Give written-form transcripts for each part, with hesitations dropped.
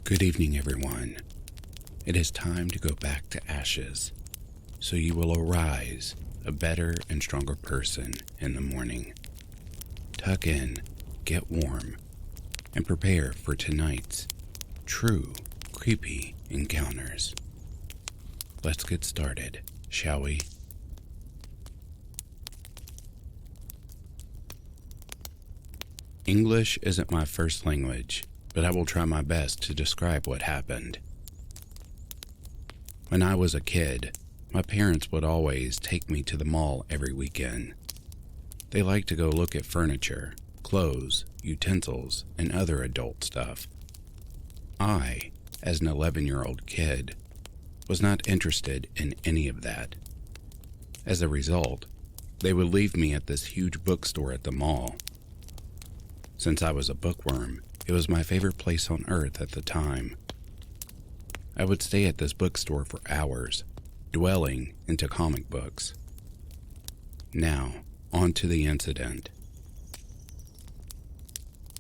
Good evening, everyone. It is time to go back to ashes, so you will arise a better and stronger person in the morning. Tuck in, get warm, and prepare for tonight's true creepy encounters. Let's get started, shall we? English isn't my first language, but I will try my best to describe what happened. When I was a kid, my parents would always take me to the mall every weekend. They liked to go look at furniture, clothes, utensils, and other adult stuff. I, as an 11-year-old kid, was not interested in any of that. As a result, they would leave me at this huge bookstore at the mall. Since I was a bookworm, it was my favorite place on earth at the time. I would stay at this bookstore for hours, dwelling into comic books. Now, on to the incident.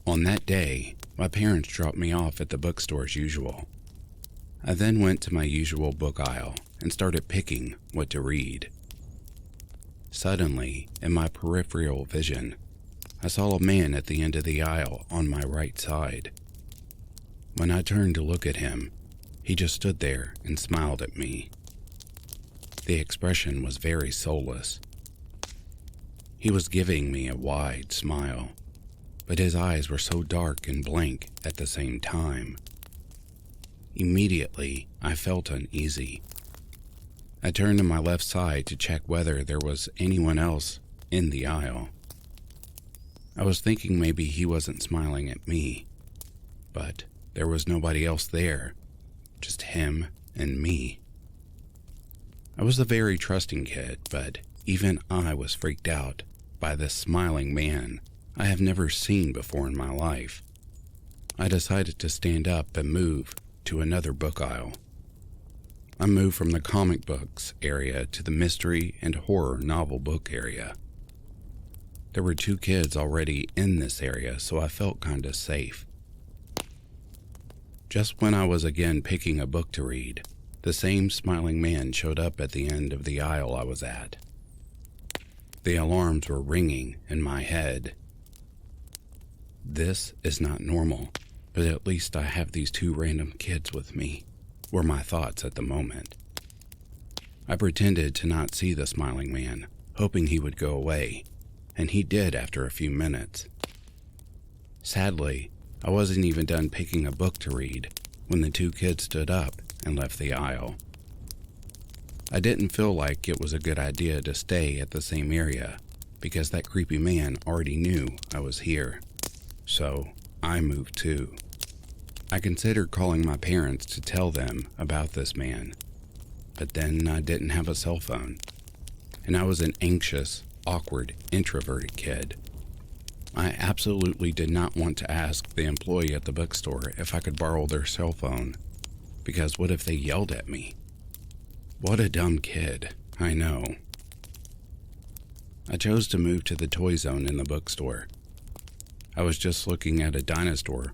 On that day, my parents dropped me off at the bookstore as usual. I then went to my usual book aisle and started picking what to read. Suddenly, in my peripheral vision, I saw a man at the end of the aisle on my right side. When I turned to look at him, he just stood there and smiled at me. The expression was very soulless. He was giving me a wide smile, but his eyes were so dark and blank at the same time. Immediately, I felt uneasy. I turned to my left side to check whether there was anyone else in the aisle. I was thinking maybe he wasn't smiling at me, but there was nobody else there, just him and me. I was a very trusting kid, but even I was freaked out by this smiling man I have never seen before in my life. I decided to stand up and move to another book aisle. I moved from the comic books area to the mystery and horror novel book area. There were 2 kids already in this area, so I felt kinda safe. Just when I was again picking a book to read, the same smiling man showed up at the end of the aisle I was at. The alarms were ringing in my head. This is not normal, but at least I have these 2 random kids with me, were my thoughts at the moment. I pretended to not see the smiling man, hoping he would go away, and he did after a few minutes. Sadly, I wasn't even done picking a book to read when the 2 kids stood up and left the aisle. I didn't feel like it was a good idea to stay at the same area because that creepy man already knew I was here, so I moved too. I considered calling my parents to tell them about this man, but then I didn't have a cell phone, and I was an anxious, awkward, introverted kid. I absolutely did not want to ask the employee at the bookstore if I could borrow their cell phone, because what if they yelled at me? What a dumb kid, I know. I chose to move to the toy zone in the bookstore. I was just looking at a dinosaur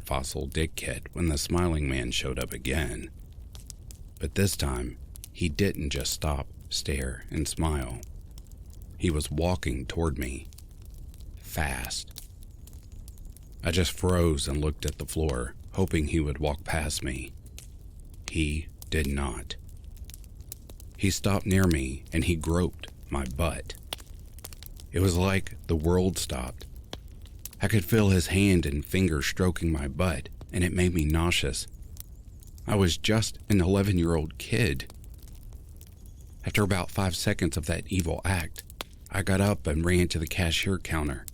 fossil dig kit when the smiling man showed up again. But this time, he didn't just stop, stare, and smile. He was walking toward me. Fast. I just froze and looked at the floor, hoping he would walk past me. He did not. He stopped near me and he groped my butt. It was like the world stopped. I could feel his hand and finger stroking my butt, and it made me nauseous. I was just an 11-year-old kid. After about 5 seconds of that evil act, I got up and ran to the cashier counter.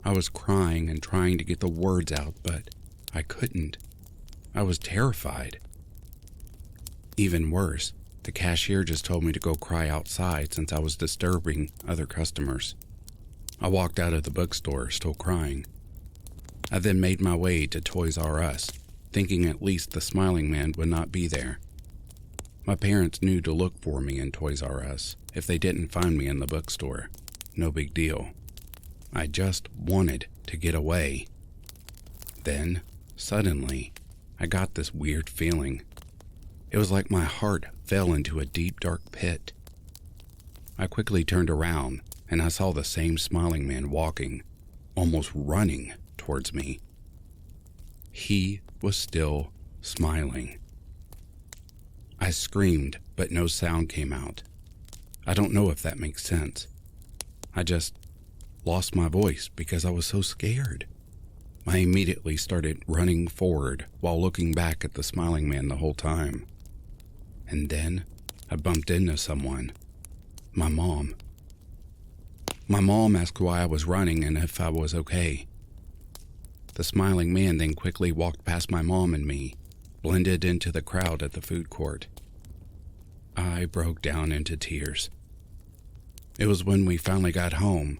I was crying and trying to get the words out, but I couldn't. I was terrified. Even worse, the cashier just told me to go cry outside since I was disturbing other customers. I walked out of the bookstore still crying. I then made my way to Toys R Us, thinking at least the smiling man would not be there. My parents knew to look for me in Toys R Us if they didn't find me in the bookstore. No big deal. I just wanted to get away. Then, suddenly, I got this weird feeling. It was like my heart fell into a deep, dark pit. I quickly turned around, and I saw the same smiling man walking, almost running towards me. He was still smiling. I screamed, but no sound came out. I don't know if that makes sense. I just lost my voice because I was so scared. I immediately started running forward while looking back at the smiling man the whole time. And then I bumped into someone. My mom. My mom asked why I was running and if I was okay. The smiling man then quickly walked past my mom and me, blended into the crowd at the food court. I broke down into tears. It was when we finally got home,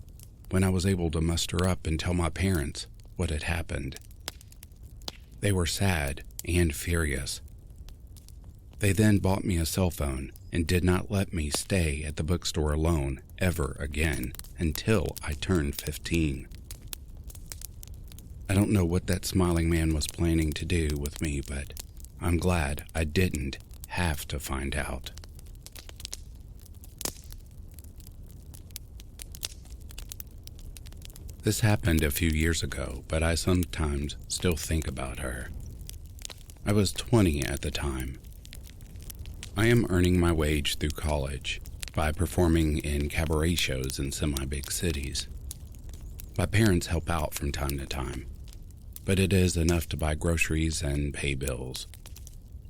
when I was able to muster up and tell my parents what had happened. They were sad and furious. They then bought me a cell phone and did not let me stay at the bookstore alone ever again until I turned 15. I don't know what that smiling man was planning to do with me, but I'm glad I didn't have to find out. This happened a few years ago, but I sometimes still think about her. I was 20 at the time. I am earning my wage through college by performing in cabaret shows in semi-big cities. My parents help out from time to time, but it is enough to buy groceries and pay bills.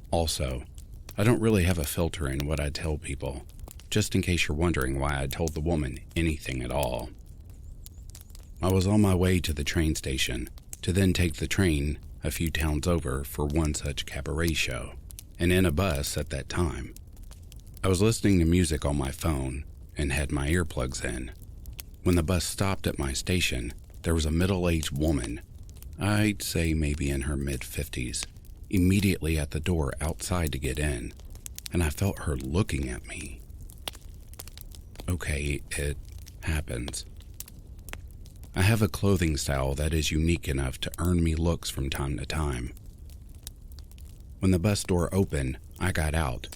Also, I don't really have a filter in what I tell people, just in case you're wondering why I told the woman anything at all. I was on my way to the train station to then take the train a few towns over for one such cabaret show, and in a bus at that time. I was listening to music on my phone and had my earplugs in. When the bus stopped at my station, there was a middle-aged woman, I'd say maybe in her mid-50s, immediately at the door outside to get in, and I felt her looking at me. Okay, it happens. I have a clothing style that is unique enough to earn me looks from time to time. When the bus door opened, I got out,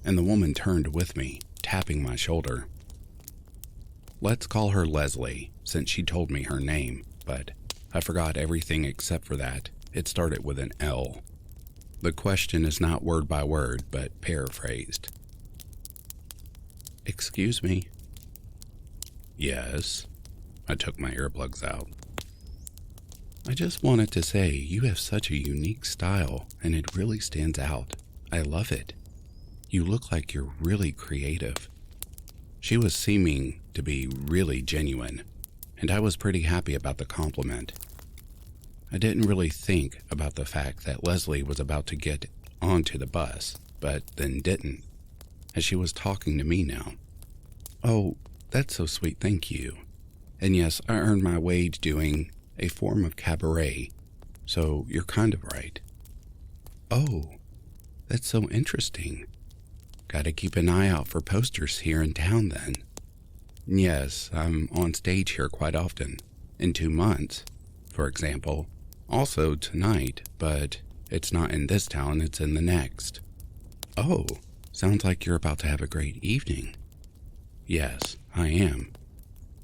and the woman turned with me, tapping my shoulder. Let's call her Leslie, since she told me her name, but I forgot everything except for that. It started with an L. The question is not word by word, but paraphrased. Excuse me? Yes. I took my earplugs out. I just wanted to say you have such a unique style, and it really stands out. I love it. You look like you're really creative. She was seeming to be really genuine, and I was pretty happy about the compliment. I didn't really think about the fact that Leslie was about to get onto the bus, but then didn't, as she was talking to me now. Oh, that's so sweet, thank you. And yes, I earned my wage doing a form of cabaret, so you're kind of right. Oh, that's so interesting. Gotta keep an eye out for posters here in town then. Yes, I'm on stage here quite often. In 2 months, for example. Also tonight, but it's not in this town, it's in the next. Oh, sounds like you're about to have a great evening. Yes, I am.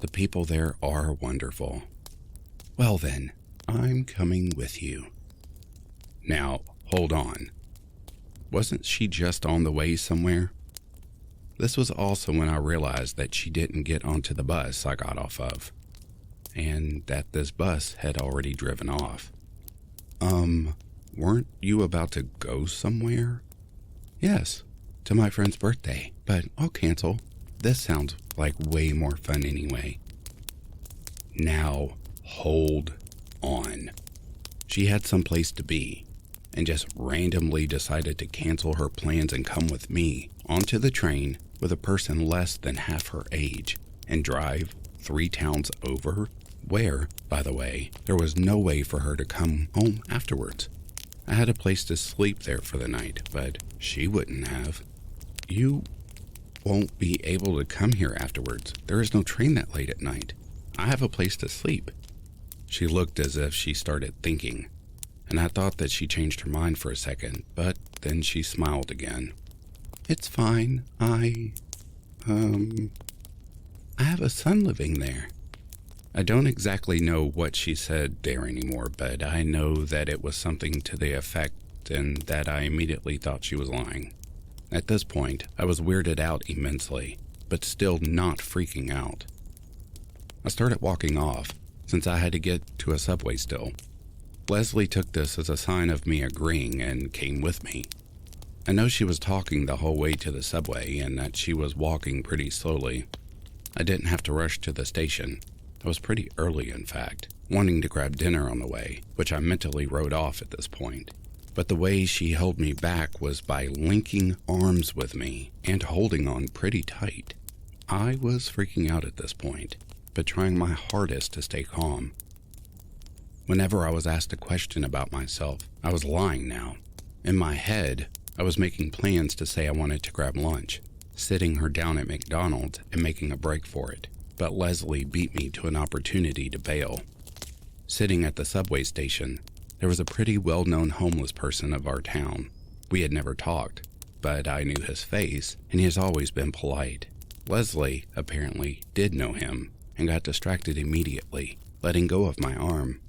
The people there are wonderful. Well then, I'm coming with you. Now, hold on. Wasn't she just on the way somewhere? This was also when I realized that she didn't get onto the bus I got off of, and that this bus had already driven off. Weren't you about to go somewhere? Yes, to my friend's birthday, but I'll cancel. This sounds like way more fun anyway. Now, hold on. She had someplace to be, and just randomly decided to cancel her plans and come with me onto the train with a person less than half her age and drive 3 towns over, where, by the way, there was no way for her to come home afterwards. I had a place to sleep there for the night, but she wouldn't have. You won't be able to come here afterwards. There is no train that late at night. I have a place to sleep." She looked as if she started thinking, and I thought that she changed her mind for a second, but then she smiled again. "It's fine. I have a son living there." I don't exactly know what she said there anymore, but I know that it was something to the effect and that I immediately thought she was lying. At this point, I was weirded out immensely, but still not freaking out. I started walking off, since I had to get to a subway still. Leslie took this as a sign of me agreeing and came with me. I know she was talking the whole way to the subway and that she was walking pretty slowly. I didn't have to rush to the station. I was pretty early, in fact, wanting to grab dinner on the way, which I mentally wrote off at this point. But the way she held me back was by linking arms with me and holding on pretty tight. I was freaking out at this point, but trying my hardest to stay calm. Whenever I was asked a question about myself, I was lying now. In my head, I was making plans to say I wanted to grab lunch, sitting her down at McDonald's and making a break for it. But Leslie beat me to an opportunity to bail. Sitting at the subway station, there was a pretty well-known homeless person of our town. We had never talked, but I knew his face, and he has always been polite. Leslie, apparently, did know him, and got distracted immediately, letting go of my arm.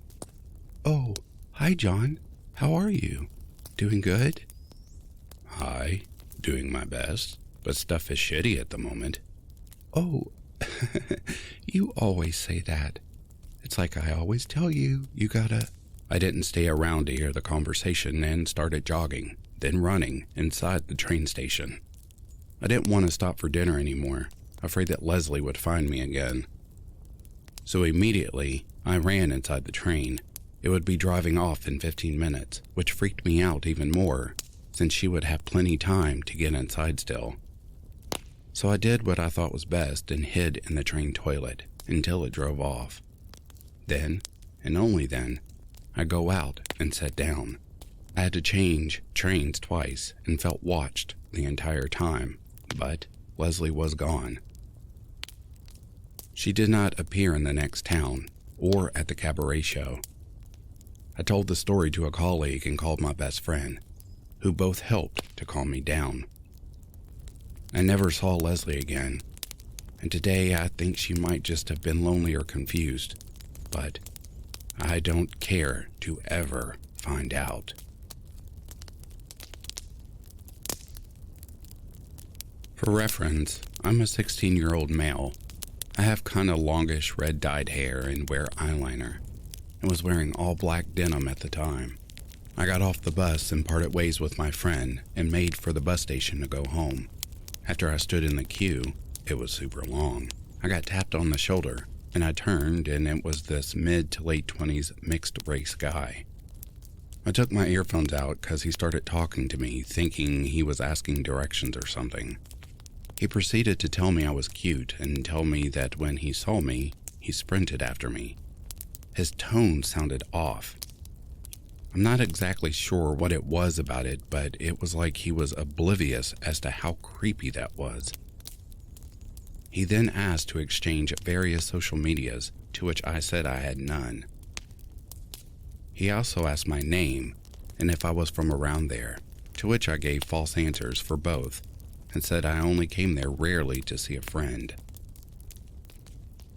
"Oh, hi John. How are you? Doing good?" "Hi, doing my best, but stuff is shitty at the moment." "Oh, you always say that. It's like I always tell you, you gotta..." I didn't stay around to hear the conversation and started jogging, then running inside the train station. I didn't want to stop for dinner anymore, afraid that Leslie would find me again. So immediately, I ran inside the train. It would be driving off in 15 minutes, which freaked me out even more, since she would have plenty time to get inside still. So I did what I thought was best and hid in the train toilet until it drove off. Then, and only then, I go out and sat down. I had to change trains twice and felt watched the entire time, but Leslie was gone. She did not appear in the next town or at the cabaret show. I told the story to a colleague and called my best friend, who both helped to calm me down. I never saw Leslie again, and today I think she might just have been lonely or confused, but I don't care to ever find out. For reference, I'm a 16-year-old male. I have kinda longish red dyed hair and wear eyeliner, and was wearing all black denim at the time. I got off the bus and parted ways with my friend and made for the bus station to go home. After I stood in the queue, it was super long. I got tapped on the shoulder, and I turned, and it was this mid to late 20s mixed race guy. I took my earphones out because he started talking to me, thinking he was asking directions or something. He proceeded to tell me I was cute and tell me that when he saw me, he sprinted after me. His tone sounded off. I'm not exactly sure what it was about it, but it was like he was oblivious as to how creepy that was. He then asked to exchange various social medias, to which I said I had none. He also asked my name and if I was from around there, to which I gave false answers for both and said I only came there rarely to see a friend.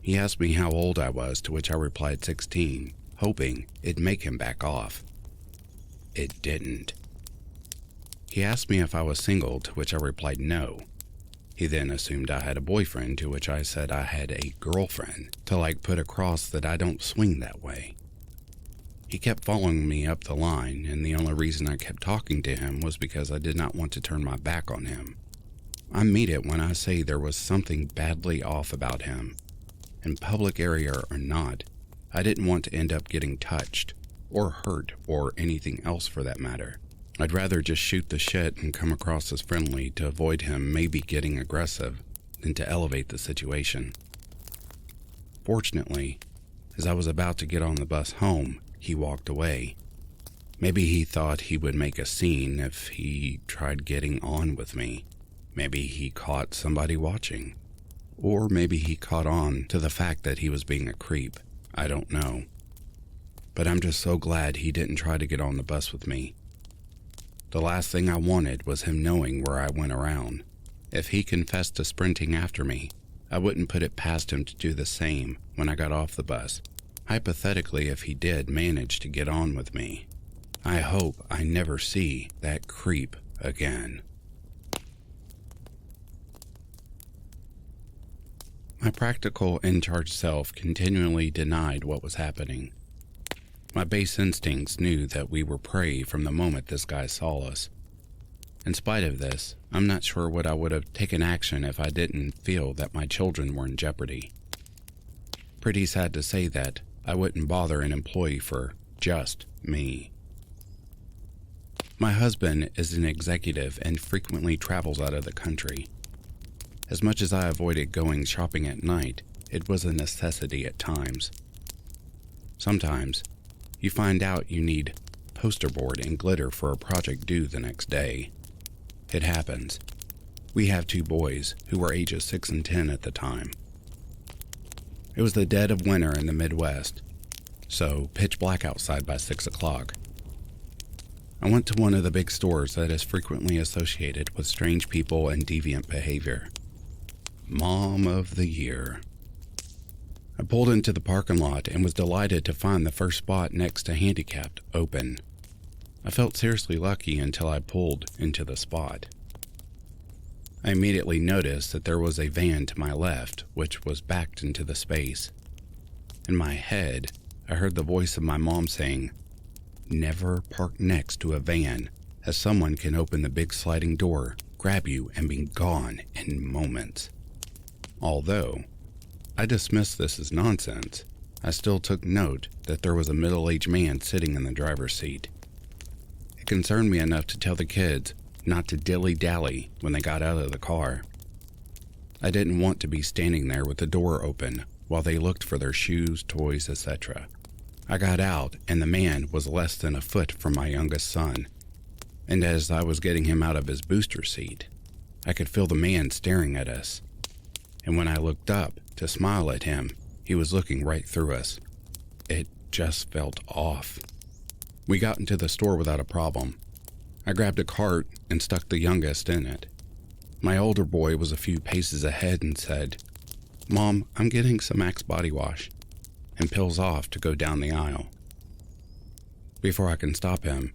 He asked me how old I was, to which I replied 16, hoping it'd make him back off. It didn't. He asked me if I was single, to which I replied no. He then assumed I had a boyfriend, to which I said I had a girlfriend, to put across that I don't swing that way. He kept following me up the line, and the only reason I kept talking to him was because I did not want to turn my back on him. I mean it when I say there was something badly off about him. In public area or not, I didn't want to end up getting touched, or hurt, or anything else for that matter. I'd rather just shoot the shit and come across as friendly to avoid him maybe getting aggressive than to elevate the situation. Fortunately, as I was about to get on the bus home, he walked away. Maybe he thought he would make a scene if he tried getting on with me. Maybe he caught somebody watching. Or maybe he caught on to the fact that he was being a creep. I don't know. But I'm just so glad he didn't try to get on the bus with me. The last thing I wanted was him knowing where I went around. If he confessed to sprinting after me, I wouldn't put it past him to do the same when I got off the bus. Hypothetically, if he did manage to get on with me, I hope I never see that creep again. My practical, in-charge self continually denied what was happening. My base instincts knew that we were prey from the moment this guy saw us. In spite of this, I'm not sure what I would have taken action if I didn't feel that my children were in jeopardy. Pretty sad to say that I wouldn't bother an employee for just me. My husband is an executive and frequently travels out of the country. As much as I avoided going shopping at night, it was a necessity at times. Sometimes, you find out you need poster board and glitter for a project due the next day. It happens. We have 2 boys who were ages 6 and 10 at the time. It was the dead of winter in the Midwest, so pitch black outside by 6 o'clock. I went to one of the big stores that is frequently associated with strange people and deviant behavior. Mom of the year. I pulled into the parking lot and was delighted to find the first spot next to handicapped open. I felt seriously lucky until I pulled into the spot. I immediately noticed that there was a van to my left, which was backed into the space. In my head, I heard the voice of my mom saying, "Never park next to a van, as someone can open the big sliding door, grab you, and be gone in moments." Although I dismissed this as nonsense, I still took note that there was a middle-aged man sitting in the driver's seat. It concerned me enough to tell the kids not to dilly-dally when they got out of the car. I didn't want to be standing there with the door open while they looked for their shoes, toys, etc. I got out, and the man was less than a foot from my youngest son, and as I was getting him out of his booster seat, I could feel the man staring at us. And when I looked up to smile at him, he was looking right through us. It just felt off. We got into the store without a problem. I grabbed a cart and stuck the youngest in it. My older boy was a few paces ahead and said, "Mom, I'm getting some Axe body wash," and peels off to go down the aisle. Before I can stop him,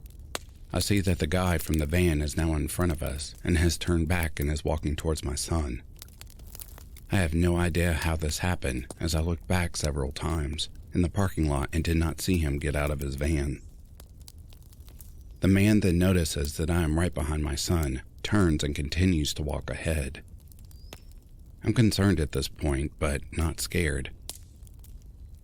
I see that the guy from the van is now in front of us and has turned back and is walking towards my son. I have no idea how this happened, as I looked back several times in the parking lot and did not see him get out of his van. The man then notices that I am right behind my son, turns and continues to walk ahead. I'm concerned at this point, but not scared.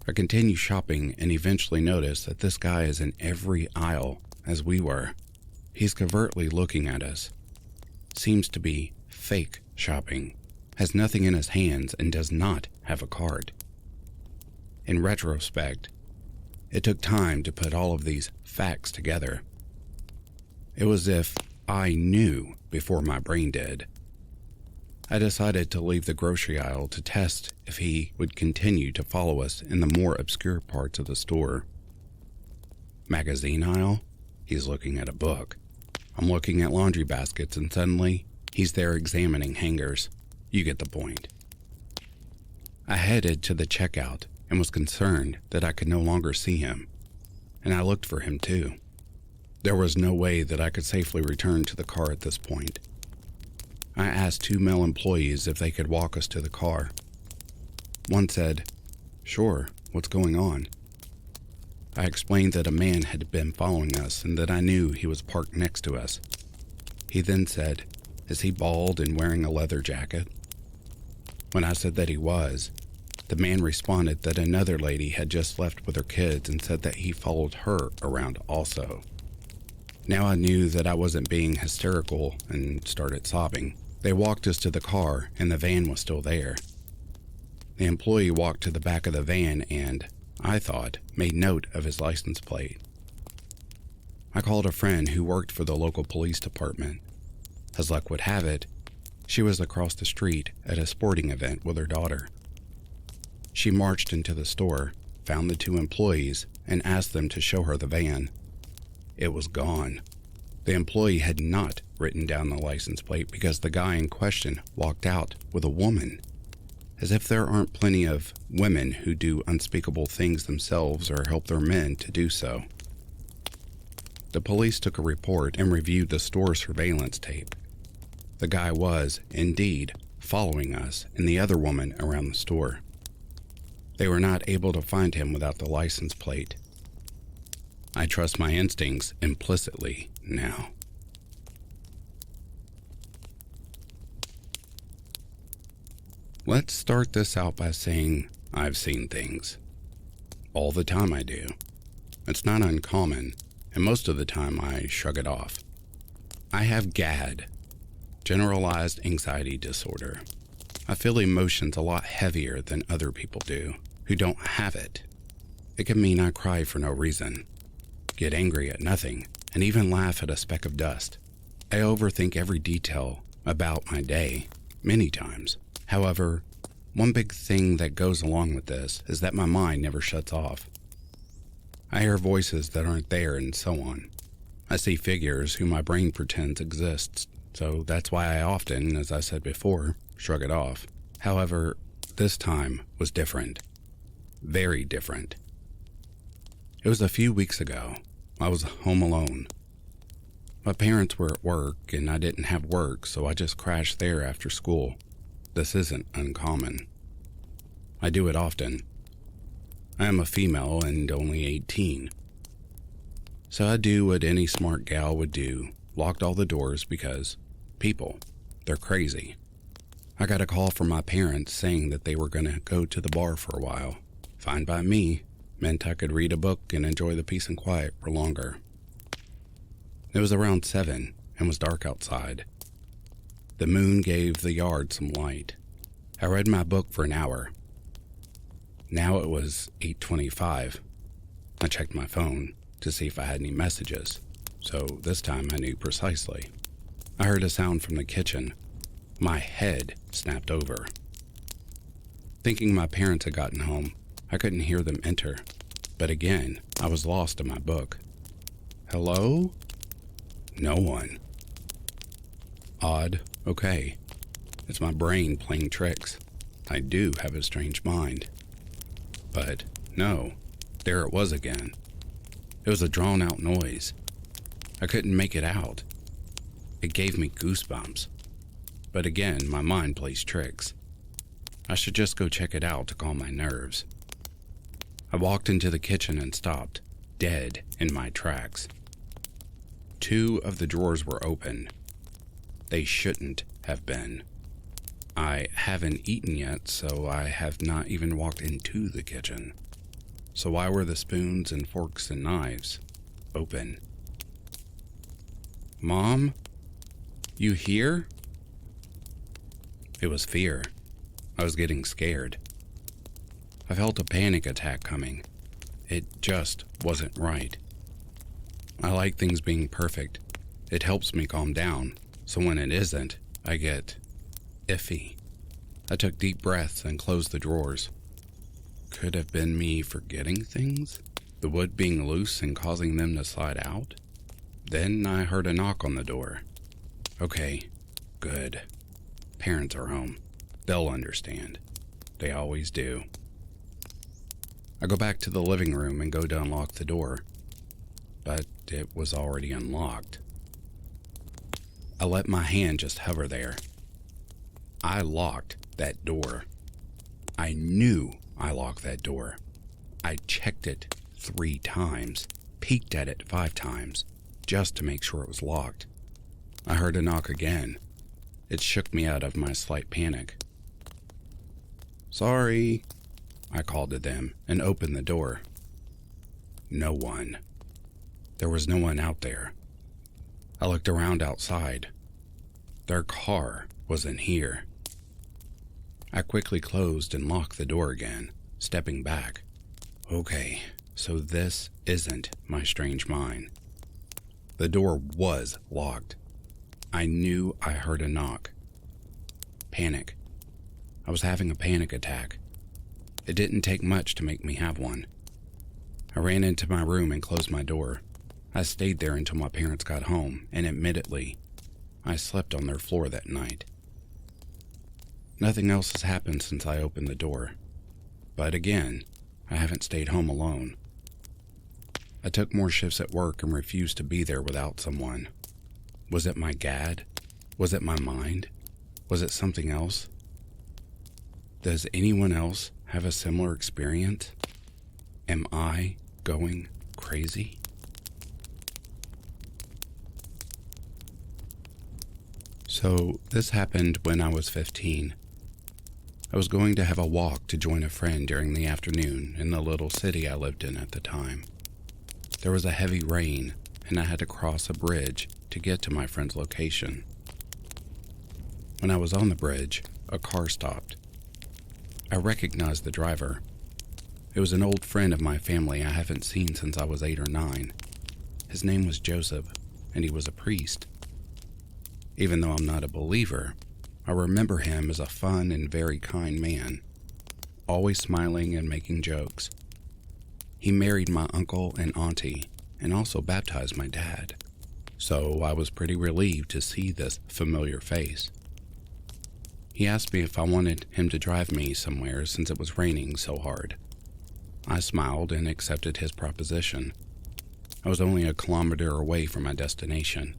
I continue shopping and eventually notice that this guy is in every aisle as we were. He's covertly looking at us. Seems to be fake shopping. Has nothing in his hands and does not have a card. In retrospect, it took time to put all of these facts together. It was as if I knew before my brain did. I decided to leave the grocery aisle to test if he would continue to follow us in the more obscure parts of the store. Magazine aisle? He's looking at a book. I'm looking at laundry baskets and suddenly he's there examining hangers. You get the point. I headed to the checkout and was concerned that I could no longer see him, and I looked for him too. There was no way that I could safely return to the car at this point. I asked 2 male employees if they could walk us to the car. One said, "Sure, what's going on?" I explained that a man had been following us and that I knew he was parked next to us. He then said, "Is he bald and wearing a leather jacket?" When I said that he was, the man responded that another lady had just left with her kids and said that he followed her around also. Now I knew that I wasn't being hysterical and started sobbing. They walked us to the car and the van was still there. The employee walked to the back of the van and, I thought, made note of his license plate. I called a friend who worked for the local police department. As luck would have it, She was across the street at a sporting event with her daughter. She marched into the store, found the two employees, and asked them to show her the van. It was gone. The employee had not written down the license plate because the guy in question walked out with a woman. As if there aren't plenty of women who do unspeakable things themselves or help their men to do so. The police took a report and reviewed the store surveillance tape. The guy was, indeed, following us and the other woman around the store. They were not able to find him without the license plate. I trust my instincts implicitly now. Let's start this out by saying I've seen things. All the time I do. It's not uncommon, and most of the time I shrug it off. I have GAD, Generalized Anxiety Disorder. I feel emotions a lot heavier than other people do who don't have it. It can mean I cry for no reason, get angry at nothing, and even laugh at a speck of dust. I overthink every detail about my day, many times. However, one big thing that goes along with this is that my mind never shuts off. I hear voices that aren't there and so on. I see figures who my brain pretends exist, so that's why I often, as I said before, shrug it off. However, this time was different. Very different. It was a few weeks ago. I was home alone. My parents were at work and I didn't have work, so I just crashed there after school. This isn't uncommon. I do it often. I am a female and only 18. So I do what any smart gal would do, locked all the doors because people, they're crazy. I got a call from my parents saying that they were going to go to the bar for a while. Fine by me, meant I could read a book and enjoy the peace and quiet for longer. It was around 7 and was dark outside. The moon gave the yard some light. I read my book for an hour. Now it was 8:25. I checked my phone to see if I had any messages, so this time I knew precisely. I heard a sound from the kitchen. My head snapped over. Thinking my parents had gotten home, I couldn't hear them enter, but again, I was lost in my book. Hello? No one. Odd. Okay. It's my brain playing tricks. I do have a strange mind. But no, there it was again. It was a drawn-out noise. I couldn't make it out. It gave me goosebumps. But again, my mind plays tricks. I should just go check it out to calm my nerves. I walked into the kitchen and stopped, dead in my tracks. 2 of the drawers were open. They shouldn't have been. I haven't eaten yet, so I have not even walked into the kitchen. So why were the spoons and forks and knives open? Mom? You here? It was fear. I was getting scared. I felt a panic attack coming. It just wasn't right. I like things being perfect. It helps me calm down, so when it isn't, I get iffy. I took deep breaths and closed the drawers. Could have been me forgetting things? The wood being loose and causing them to slide out? Then I heard a knock on the door. Okay, good. Parents are home. They'll understand. They always do. I go back to the living room and go to unlock the door, but it was already unlocked. I let my hand just hover there. I locked that door. I knew I locked that door. I checked it 3 times, peeked at it 5 times, just to make sure it was locked. I heard a knock again. It shook me out of my slight panic. Sorry, I called to them and opened the door. No one. There was no one out there. I looked around outside. Their car wasn't here. I quickly closed and locked the door again, stepping back. Okay, so this isn't my strange mind. The door was locked. I knew I heard a knock. Panic. I was having a panic attack. It didn't take much to make me have one. I ran into my room and closed my door. I stayed there until my parents got home, and admittedly, I slept on their floor that night. Nothing else has happened since I opened the door. But again, I haven't stayed home alone. I took more shifts at work and refused to be there without someone. Was it my GAD? Was it my mind? Was it something else? Does anyone else have a similar experience? Am I going crazy? So this happened when I was 15. I was going to have a walk to join a friend during the afternoon in the little city I lived in at the time. There was a heavy rain, and I had to cross a bridge to get to my friend's location. When I was on the bridge, a car stopped. I recognized the driver. It was an old friend of my family I haven't seen since I was 8 or 9. His name was Joseph, and he was a priest. Even though I'm not a believer, I remember him as a fun and very kind man, always smiling and making jokes. He married my uncle and auntie and also baptized my dad, so I was pretty relieved to see this familiar face. He asked me if I wanted him to drive me somewhere since it was raining so hard. I smiled and accepted his proposition. I was only a kilometer away from my destination.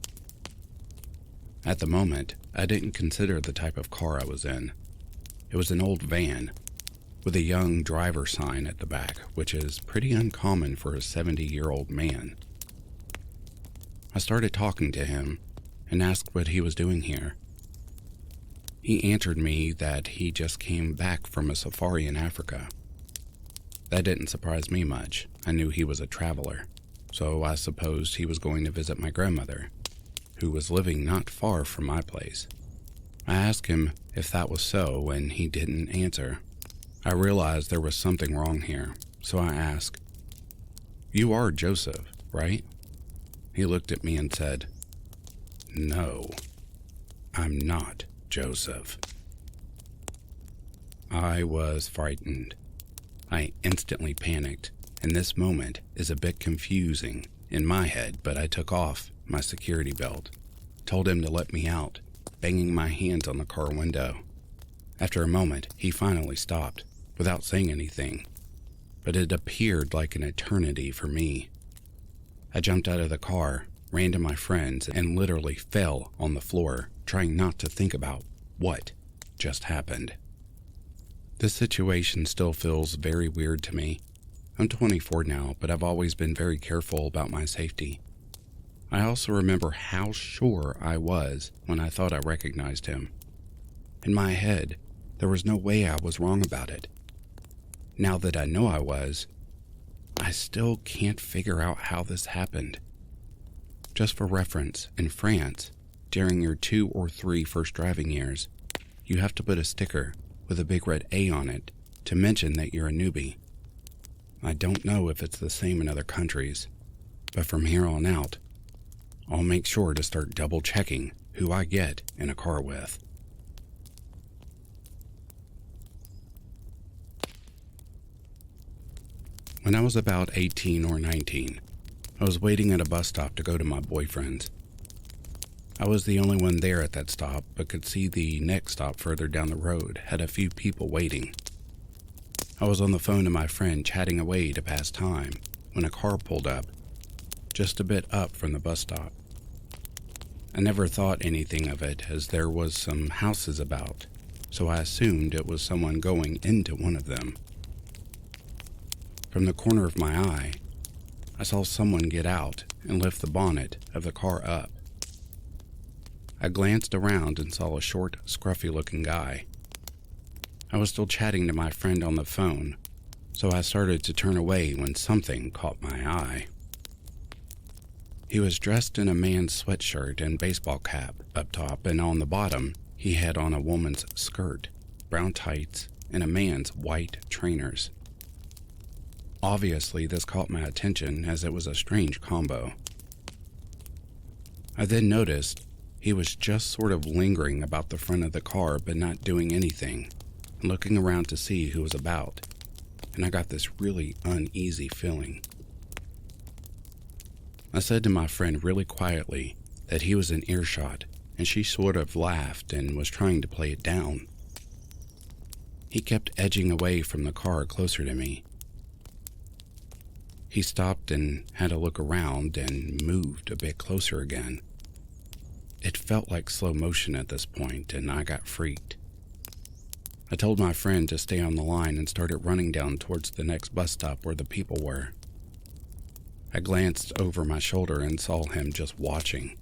At the moment, I didn't consider the type of car I was in. It was an old van with a young driver sign at the back, which is pretty uncommon for a 70-year-old man. I started talking to him and asked what he was doing here. He answered me that he just came back from a safari in Africa. That didn't surprise me much. I knew he was a traveler, so I supposed he was going to visit my grandmother, who was living not far from my place. I asked him if that was so, and he didn't answer. I realized there was something wrong here, so I asked, "You are Joseph, right?" He looked at me and said, "No, I'm not Joseph." I was frightened. I instantly panicked, and this moment is a bit confusing in my head, but I took off my security belt, told him to let me out, banging my hands on the car window. After a moment, he finally stopped, without saying anything, but it appeared like an eternity for me. I jumped out of the car, ran to my friends, and literally fell on the floor, trying not to think about what just happened. This situation still feels very weird to me. I'm 24 now, but I've always been very careful about my safety. I also remember how sure I was when I thought I recognized him. In my head, there was no way I was wrong about it. Now that I know I was, I still can't figure out how this happened. Just for reference, in France, during your 2 or 3 first driving years, you have to put a sticker with a big red A on it to mention that you're a newbie. I don't know if it's the same in other countries, but from here on out, I'll make sure to start double checking who I get in a car with. When I was about 18 or 19, I was waiting at a bus stop to go to my boyfriend's. I was the only one there at that stop, but could see the next stop further down the road had a few people waiting. I was on the phone to my friend chatting away to pass time when a car pulled up, just a bit up from the bus stop. I never thought anything of it as there was some houses about, so I assumed it was someone going into one of them. From the corner of my eye, I saw someone get out and lift the bonnet of the car up. I glanced around and saw a short, scruffy-looking guy. I was still chatting to my friend on the phone, so I started to turn away when something caught my eye. He was dressed in a man's sweatshirt and baseball cap up top, and on the bottom, he had on a woman's skirt, brown tights, and a man's white trainers. Obviously, this caught my attention as it was a strange combo. I then noticed He was just sort of lingering about the front of the car but not doing anything, and looking around to see who was about, and I got this really uneasy feeling. I said to my friend really quietly that he was in earshot, and she sort of laughed and was trying to play it down. He kept edging away from the car closer to me. He stopped and had a look around and moved a bit closer again. It felt like slow motion at this point, and I got freaked. I told my friend to stay on the line and started running down towards the next bus stop where the people were. I glanced over my shoulder and saw him just watching.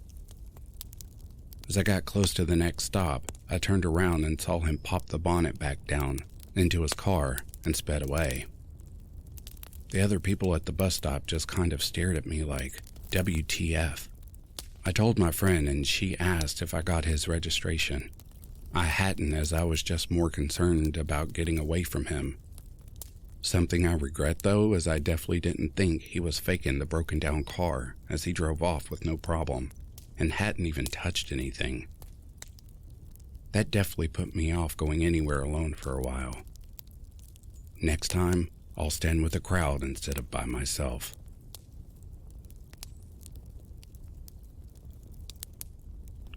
As I got close to the next stop, I turned around and saw him pop the bonnet back down into his car and sped away. The other people at the bus stop just kind of stared at me like, WTF. I told my friend and she asked if I got his registration. I hadn't, as I was just more concerned about getting away from him. Something I regret though is I definitely didn't think he was faking the broken down car as he drove off with no problem and hadn't even touched anything. That definitely put me off going anywhere alone for a while. Next time, I'll stand with a crowd instead of by myself.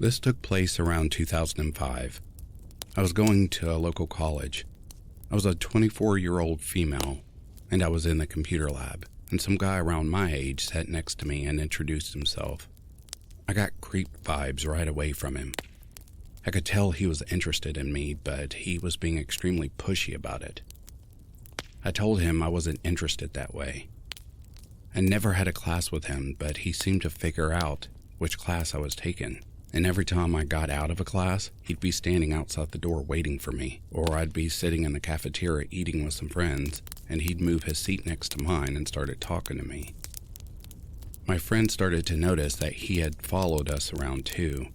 This took place around 2005. I was going to a local college. I was a 24-year-old female, and I was in the computer lab, and some guy around my age sat next to me and introduced himself. I got creep vibes right away from him. I could tell he was interested in me, but he was being extremely pushy about it. I told him I wasn't interested that way. I never had a class with him, but he seemed to figure out which class I was taking. And every time I got out of a class, he'd be standing outside the door waiting for me, or I'd be sitting in the cafeteria eating with some friends, and he'd move his seat next to mine and started talking to me. My friend started to notice that he had followed us around too.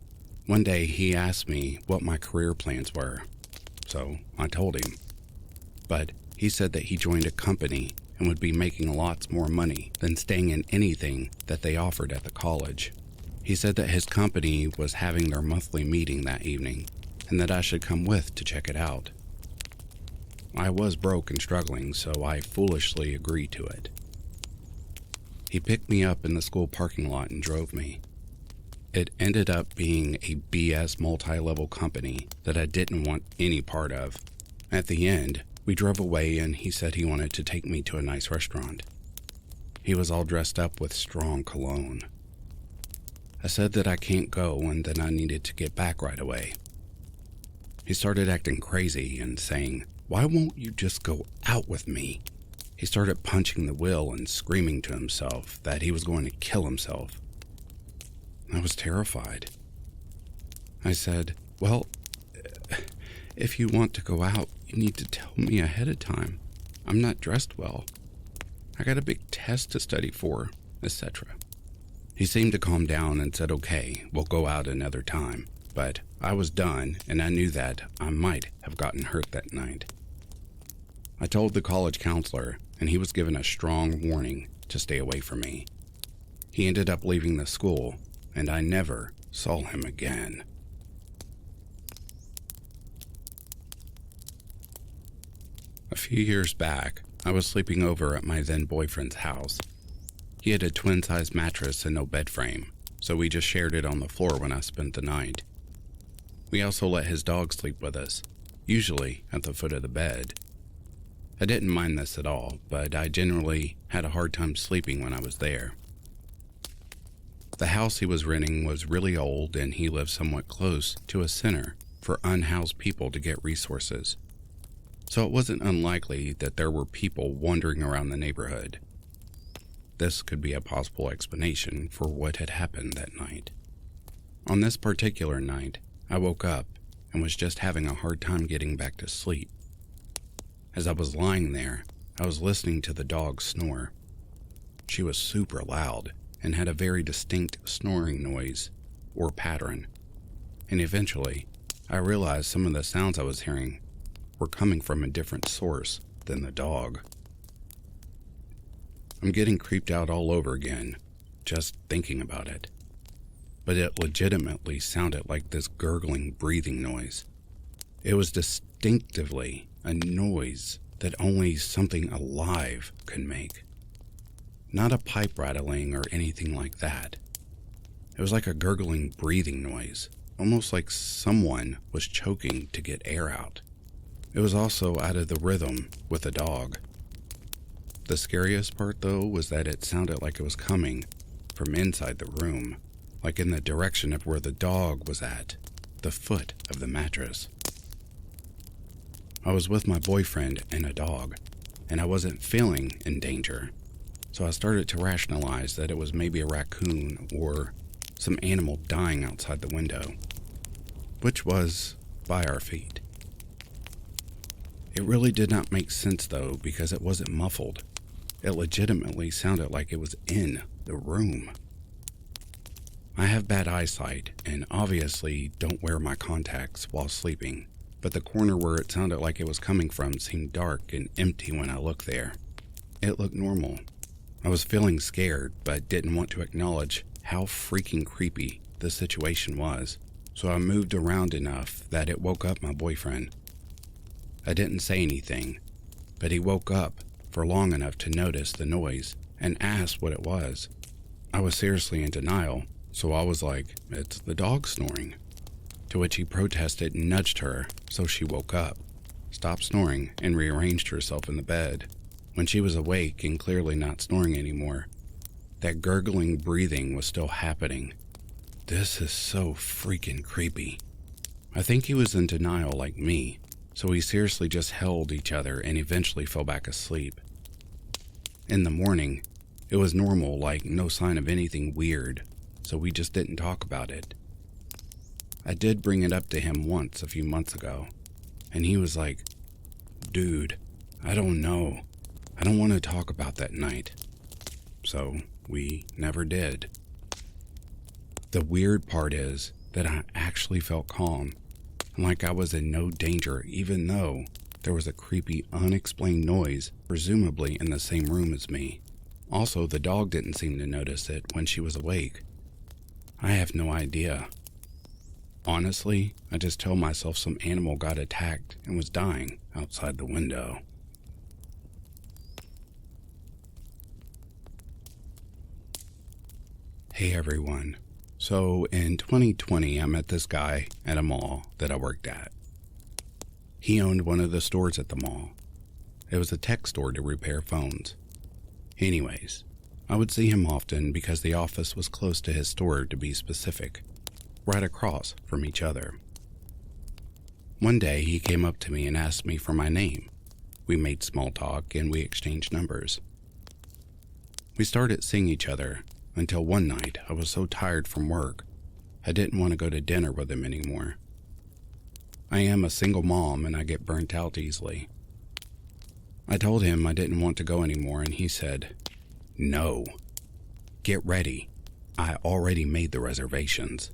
One day he asked me what my career plans were, so I told him. But he said that he joined a company and would be making lots more money than staying in anything that they offered at the college. He said that his company was having their monthly meeting that evening, and that I should come with to check it out. I was broke and struggling, so I foolishly agreed to it. He picked me up in the school parking lot and drove me. It ended up being a BS multi-level company that I didn't want any part of. At the end, we drove away and he said he wanted to take me to a nice restaurant. He was all dressed up with strong cologne. I said that I can't go and that I needed to get back right away. He started acting crazy and saying, "Why won't you just go out with me?" He started punching the wheel and screaming to himself that he was going to kill himself. I was terrified. I said, "Well, if you want to go out, you need to tell me ahead of time. I'm not dressed well. I got a big test to study for, etc." He seemed to calm down and said, "Okay, we'll go out another time." But I was done, and I knew that I might have gotten hurt that night. I told the college counselor, and he was given a strong warning to stay away from me. He ended up leaving the school, and I never saw him again. A few years back, I was sleeping over at my then boyfriend's house. He had a twin-size mattress and no bed frame, so we just shared it on the floor when I spent the night. We also let his dog sleep with us, usually at the foot of the bed. I didn't mind this at all, but I generally had a hard time sleeping when I was there. The house he was renting was really old, and he lived somewhat close to a center for unhoused people to get resources. So it wasn't unlikely that there were people wandering around the neighborhood. This could be a possible explanation for what had happened that night. On this particular night, I woke up and was just having a hard time getting back to sleep. As I was lying there, I was listening to the dog snore. She was super loud and had a very distinct snoring noise or pattern. And eventually, I realized some of the sounds I was hearing were coming from a different source than the dog. I'm getting creeped out all over again, just thinking about it. but it legitimately sounded like this gurgling breathing noise. It was distinctively a noise that only something alive could make. Not a pipe rattling or anything like that. It was like a gurgling breathing noise, almost like someone was choking to get air out. It was also out of the rhythm with a dog. The scariest part, though, was that it sounded like it was coming from inside the room, like in the direction of where the dog was at, the foot of the mattress. I was with my boyfriend and a dog, and I wasn't feeling in danger, so I started to rationalize that it was maybe a raccoon or some animal dying outside the window, which was by our feet. It really did not make sense, though, because it wasn't muffled. It legitimately sounded like it was in the room. I have bad eyesight and obviously don't wear my contacts while sleeping, but the corner where it sounded like it was coming from seemed dark and empty when I looked there. It looked normal. I was feeling scared, but didn't want to acknowledge how freaking creepy the situation was, so I moved around enough that it woke up my boyfriend. I didn't say anything, but he woke up for long enough to notice the noise and asked what it was. I was seriously in denial, so I was like, "It's the dog snoring." To which he protested and nudged her, so she woke up, stopped snoring, and rearranged herself in the bed. When she was awake and clearly not snoring anymore, that gurgling breathing was still happening. This is so freaking creepy. I think he was in denial like me, so we seriously just held each other and eventually fell back asleep. In the morning, it was normal, like no sign of anything weird, so we just didn't talk about it. I did bring it up to him once a few months ago, and he was like, "Dude, I don't know. I don't want to talk about that night." So we never did. The weird part is that I actually felt calm, and like I was in no danger, even though there was a creepy, unexplained noise, presumably in the same room as me. Also, the dog didn't seem to notice it when she was awake. I have no idea. Honestly, I just tell myself some animal got attacked and was dying outside the window. Hey everyone. So in 2020, I met this guy at a mall that I worked at. He owned one of the stores at the mall. It was a tech store to repair phones. Anyways, I would see him often because the office was close to his store, to be specific, right across from each other. One day he came up to me and asked me for my name. We made small talk and we exchanged numbers. We started seeing each other until one night I was so tired from work, I didn't want to go to dinner with him anymore. I am a single mom and I get burnt out easily. I told him I didn't want to go anymore and he said, "No. Get ready. I already made the reservations."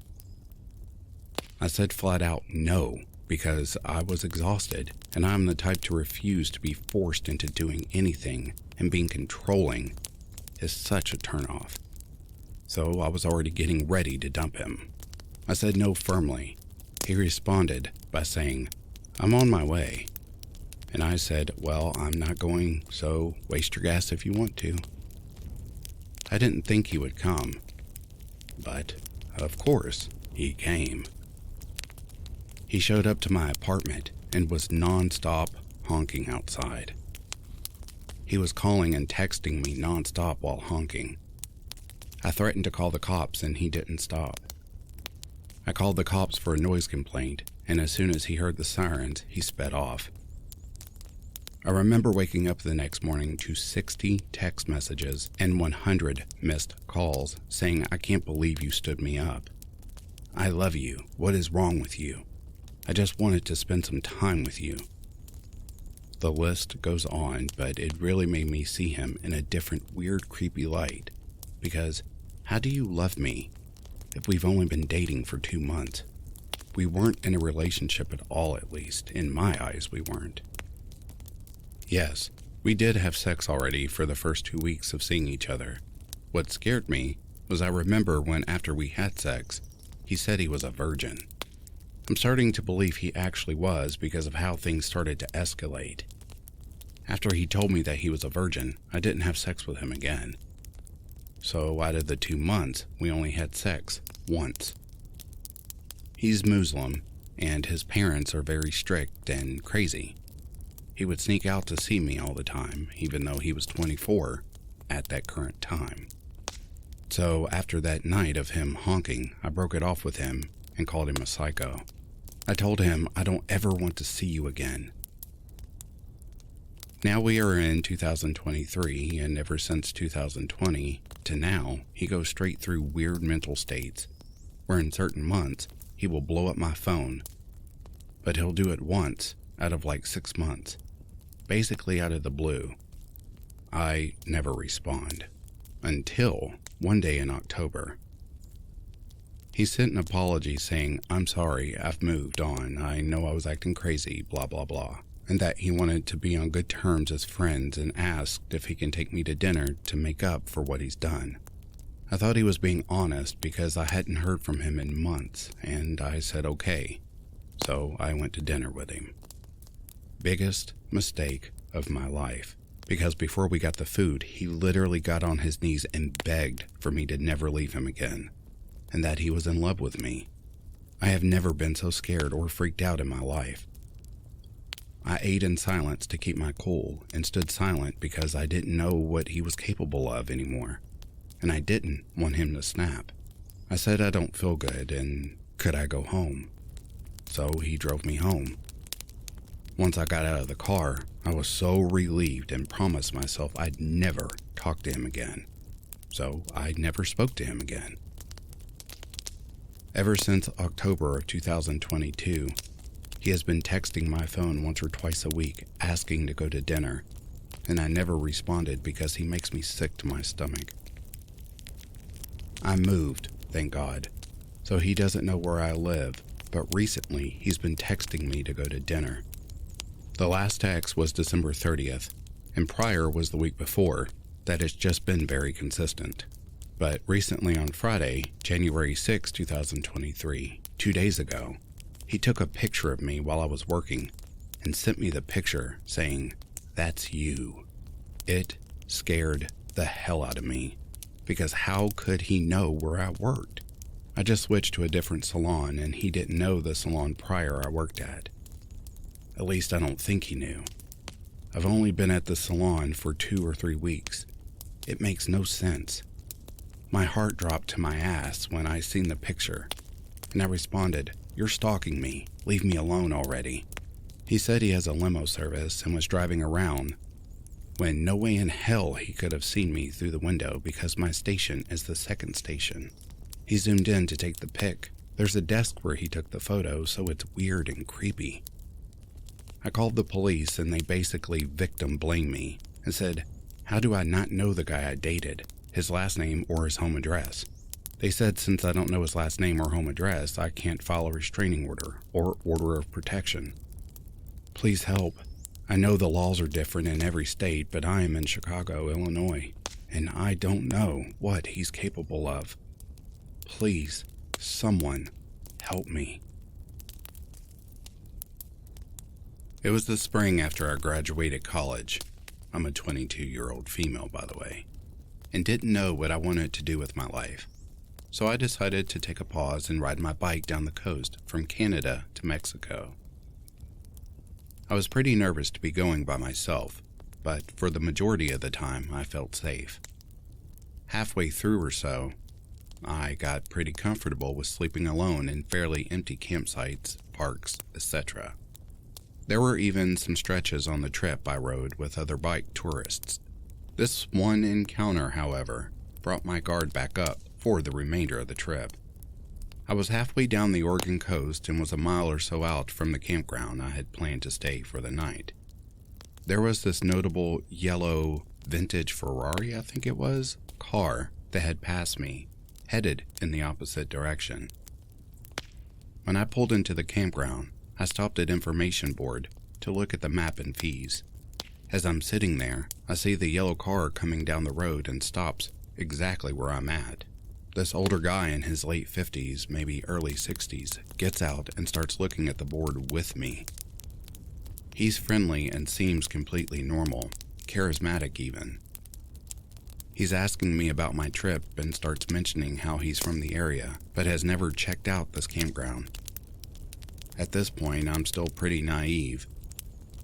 I said flat out no because I was exhausted and I'm the type to refuse to be forced into doing anything, and being controlling is such a turnoff. So I was already getting ready to dump him. I said no firmly. He responded by saying, "I'm on my way." And I said, "Well, I'm not going, so waste your gas if you want to." I didn't think he would come, but of course he came. He showed up to my apartment and was non-stop honking outside. He was calling and texting me non-stop while honking. I threatened to call the cops and he didn't stop. I called the cops for a noise complaint, and as soon as he heard the sirens, he sped off. I remember waking up the next morning to 60 text messages and 100 missed calls saying, "I can't believe you stood me up. I love you. What is wrong with you? I just wanted to spend some time with you." The list goes on, but it really made me see him in a different, weird, creepy light. Because how do you love me if we've only been dating for 2 months? We weren't in a relationship at all, at least. In my eyes, we weren't. Yes, we did have sex already for the first 2 weeks of seeing each other. What scared me was I remember when after we had sex, he said he was a virgin. I'm starting to believe he actually was because of how things started to escalate. After he told me that he was a virgin, I didn't have sex with him again. So out of the 2 months, we only had sex once. He's Muslim, and his parents are very strict and crazy. He would sneak out to see me all the time, even though he was 24 at that current time. So after that night of him honking, I broke it off with him and called him a psycho. I told him, I don't ever want to see you again. Now we are in 2023, and ever since 2020 to now, he goes straight through weird mental states, where in certain months, he will blow up my phone, but he'll do it once out of like 6 months, basically out of the blue. I never respond, until one day in October. He sent an apology saying, I'm sorry, I've moved on, I know I was acting crazy, blah blah blah, and that he wanted to be on good terms as friends and asked if he can take me to dinner to make up for what he's done. I thought he was being honest because I hadn't heard from him in months, and I said okay, so I went to dinner with him. Biggest mistake of my life, because before we got the food, he literally got on his knees and begged for me to never leave him again, and that he was in love with me. I have never been so scared or freaked out in my life. I ate in silence to keep my cool and stood silent because I didn't know what he was capable of anymore, and I didn't want him to snap. I said I don't feel good and could I go home? So he drove me home. Once I got out of the car, I was so relieved and promised myself I'd never talk to him again. So I never spoke to him again. Ever since October of 2022, he has been texting my phone once or twice a week asking to go to dinner, and I never responded because he makes me sick to my stomach. I moved, thank God, so he doesn't know where I live, but recently he's been texting me to go to dinner. The last text was December 30th, and prior was the week before. That has just been very consistent. But recently on Friday, January 6, 2023, 2 days ago, he took a picture of me while I was working and sent me the picture saying, "That's you." It scared the hell out of me, because how could he know where I worked? I just switched to a different salon and he didn't know the salon prior I worked at. At least I don't think he knew. I've only been at the salon for 2 or 3 weeks. It makes no sense. My heart dropped to my ass when I seen the picture, and I responded, "You're stalking me. Leave me alone already." He said he has a limo service and was driving around, when no way in hell he could have seen me through the window because my station is the second station. He zoomed in to take the pic. There's a desk where he took the photo, so it's weird and creepy. I called the police and they basically victim blamed me and said, how do I not know the guy I dated, his last name or his home address? They said since I don't know his last name or home address, I can't file a restraining order or order of protection. Please help. I know the laws are different in every state, but I am in Chicago, Illinois, and I don't know what he's capable of. Please, someone, help me. It was the spring after I graduated college. I'm a 22-year-old female, by the way, and didn't know what I wanted to do with my life. So I decided to take a pause and ride my bike down the coast from Canada to Mexico. I was pretty nervous to be going by myself, but for the majority of the time I felt safe. Halfway through or so, I got pretty comfortable with sleeping alone in fairly empty campsites, parks, etc. There were even some stretches on the trip I rode with other bike tourists. This one encounter, however, brought my guard back up for the remainder of the trip. I was halfway down the Oregon coast and was a mile or so out from the campground I had planned to stay for the night. There was this notable yellow vintage Ferrari, I think it was, car that had passed me, headed in the opposite direction. When I pulled into the campground, I stopped at information board to look at the map and fees. As I'm sitting there, I see the yellow car coming down the road and stops exactly where I'm at. this older guy in his late 50s, maybe early 60s, gets out and starts looking at the board with me. He's friendly and seems completely normal, charismatic even. He's asking me about my trip and starts mentioning how he's from the area, but has never checked out this campground. At this point, I'm still pretty naive.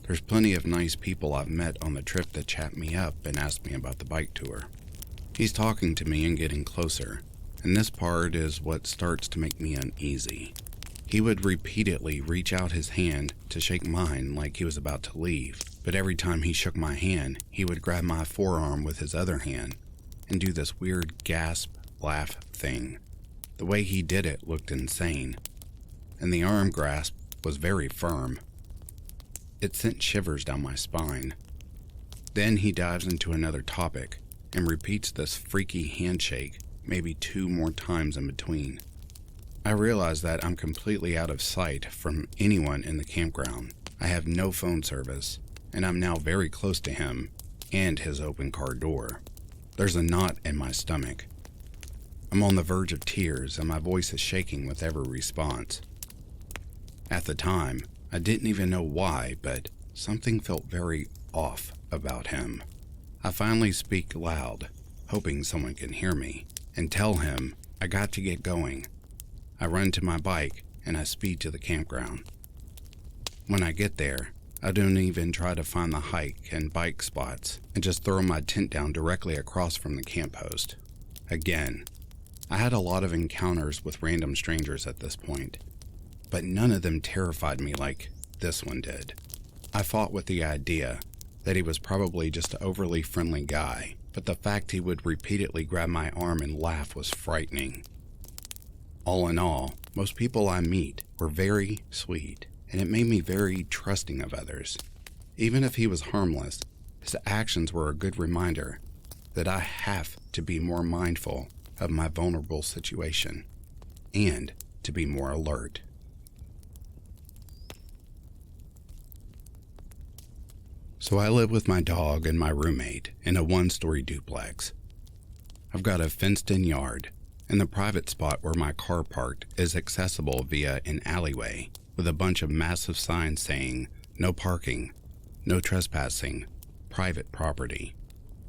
There's plenty of nice people I've met on the trip that chat me up and ask me about the bike tour. He's talking to me and getting closer, and this part is what starts to make me uneasy. He would repeatedly reach out his hand to shake mine like he was about to leave, but every time he shook my hand, he would grab my forearm with his other hand and do this weird gasp, laugh thing. The way he did it looked insane, and the arm grasp was very firm. It sent shivers down my spine. Then he dives into another topic and repeats this freaky handshake maybe 2 more times in between. I realize that I'm completely out of sight from anyone in the campground. I have no phone service, and I'm now very close to him and his open car door. There's a knot in my stomach. I'm on the verge of tears, and my voice is shaking with every response. At the time, I didn't even know why, but something felt very off about him. I finally speak loud, hoping someone can hear me, and tell him I got to get going. I run to my bike, and I speed to the campground. When I get there, I don't even try to find the hike and bike spots, and just throw my tent down directly across from the camp post. Again, I had a lot of encounters with random strangers at this point, but none of them terrified me like this one did. I fought with the idea that he was probably just an overly friendly guy, but the fact he would repeatedly grab my arm and laugh was frightening. All in all, most people I meet were very sweet, and it made me very trusting of others. Even if he was harmless, his actions were a good reminder that I have to be more mindful of my vulnerable situation and to be more alert. So I live with my dog and my roommate in a 1-story duplex. I've got a fenced-in yard, and the private spot where my car parked is accessible via an alleyway with a bunch of massive signs saying, "No parking, no trespassing, private property."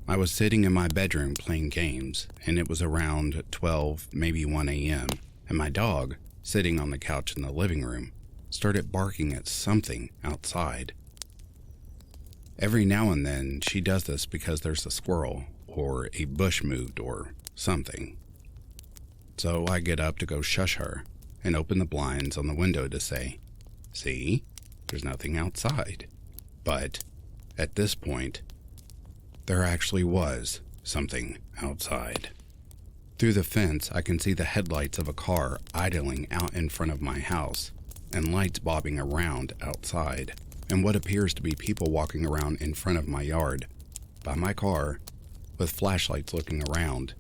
I was sitting in my bedroom playing games, and it was around 12, maybe 1 a.m., and my dog, sitting on the couch in the living room, started barking at something outside. Every now and then, she does this because there's a squirrel, or a bush moved, or something. So I get up to go shush her, and open the blinds on the window to say, "See, there's nothing outside." But, at this point, there actually was something outside. Through the fence, I can see the headlights of a car idling out in front of my house, and lights bobbing around outside, and what appears to be people walking around in front of my yard, by my car, with flashlights looking around,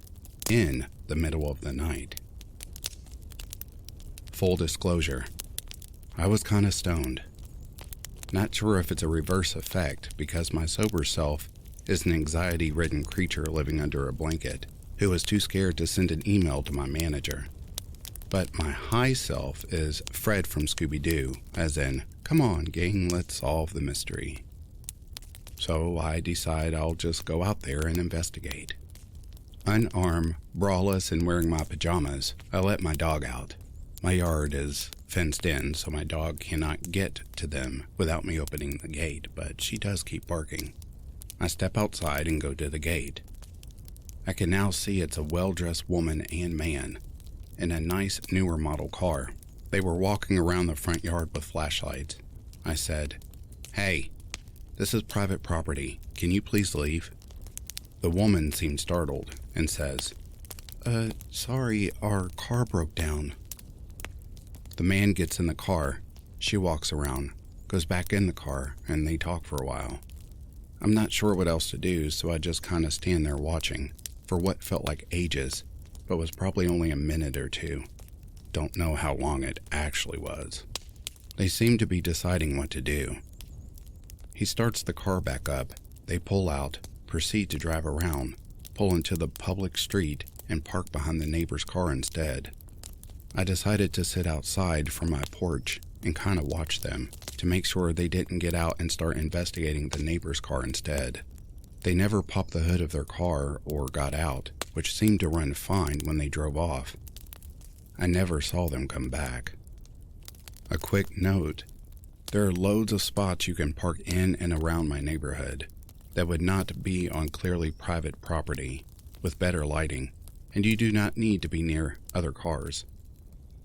in the middle of the night. Full disclosure, I was kinda stoned. Not sure if it's a reverse effect because my sober self is an anxiety-ridden creature living under a blanket who was too scared to send an email to my manager. But my high self is Fred from Scooby-Doo, as in, "Come on, gang, let's solve the mystery." So I decide I'll just go out there and investigate. Unarmed, braless, and wearing my pajamas, I let my dog out. My yard is fenced in, so my dog cannot get to them without me opening the gate, but she does keep barking. I step outside and go to the gate. I can now see it's a well-dressed woman and man in a nice newer model car. They were walking around the front yard with flashlights. I said, "Hey, this is private property. Can you please leave?" The woman seemed startled and says, Sorry, our car broke down." The man gets in the car. She walks around, goes back in the car, and they talk for a while. I'm not sure what else to do, so I just kind of stand there watching for what felt like ages, but was probably only a minute or two. Don't know how long it actually was. They seem to be deciding what to do. He starts the car back up. They pull out, proceed to drive around, pull into the public street, and park behind the neighbor's car instead. I decided to sit outside from my porch and kind of watch them to make sure they didn't get out and start investigating the neighbor's car instead. They never popped the hood of their car or got out, which seemed to run fine when they drove off. I never saw them come back. A quick note: there are loads of spots you can park in and around my neighborhood that would not be on clearly private property with better lighting, and you do not need to be near other cars.